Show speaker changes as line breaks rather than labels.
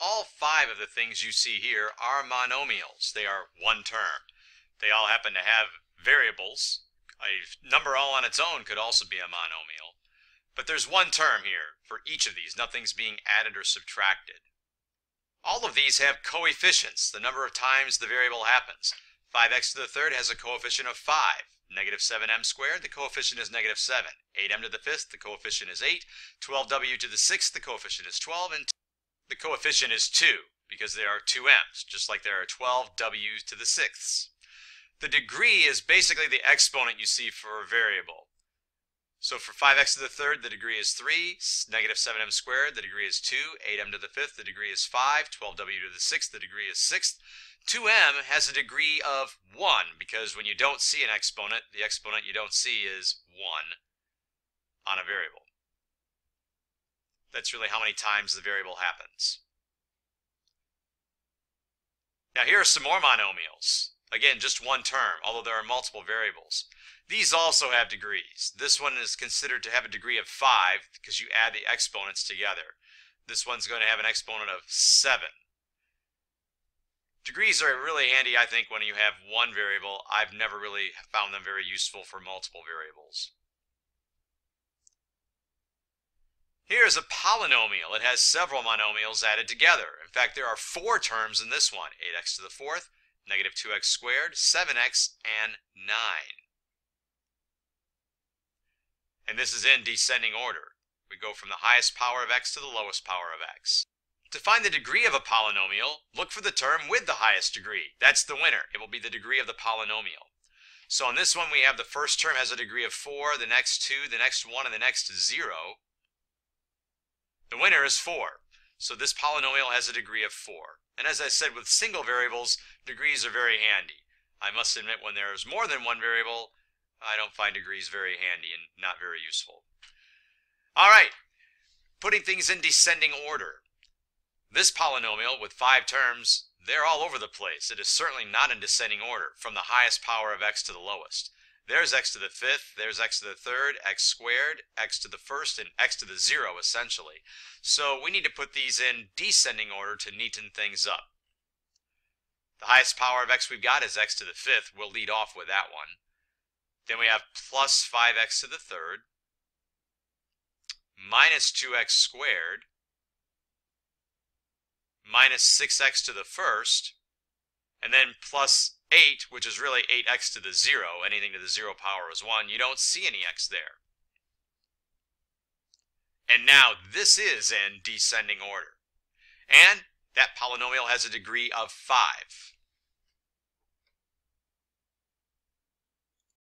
all 5 of the things you see here are monomials. They are one term. They all happen to have variables. A number all on its own could also be a monomial. But there's one term here for each of these. Nothing's being added or subtracted. All of these have coefficients, the number of times the variable happens. 5x to the third has a coefficient of 5. Negative 7m squared, the coefficient is negative 7. 8m to the fifth, the coefficient is 8. 12w to the sixth, the coefficient is 12. And the coefficient is 2, because there are 2 m's, just like there are 12 w's to the sixths. The degree is basically the exponent you see for a variable. So for 5x to the third, the degree is 3. Negative 7m squared, the degree is 2. 8m to the fifth, the degree is 5. 12w to the sixth, the degree is 6. 2m has a degree of 1, because when you don't see an exponent, the exponent you don't see is 1 on a variable. That's really how many times the variable happens. Now here are some more monomials. Again, just one term, although there are multiple variables. These also have degrees. This one is considered to have a degree of 5 because you add the exponents together. This one's going to have an exponent of 7. Degrees are really handy, I think, when you have one variable. I've never really found them very useful for multiple variables. Here's a polynomial. It has several monomials added together. In fact, there are 4 terms in this one. 8x to the fourth, negative 2x squared, 7x, and 9. And this is in descending order. We go from the highest power of x to the lowest power of x. To find the degree of a polynomial, look for the term with the highest degree. That's the winner. It will be the degree of the polynomial. So in this one, we have the first term has a degree of 4, the next 2, the next 1, and the next 0. The winner is 4. So this polynomial has a degree of 4. And as I said, with single variables, degrees are very handy. I must admit, when there is more than one variable, I don't find degrees very handy and not very useful. All right, putting things in descending order. This polynomial with 5 terms, they're all over the place. It is certainly not in descending order, from the highest power of x to the lowest. There's x to the fifth, there's x to the third, x squared, x to the first, and x to the 0, essentially. So we need to put these in descending order to neaten things up. The highest power of x we've got is x to the fifth. We'll lead off with that one. Then we have plus 5x to the third, minus 2x squared, minus 6x to the first, and then plus 8, which is really 8x to the 0. Anything to the 0 power is 1. You don't see any x there. And now this is in descending order. And that polynomial has a degree of 5.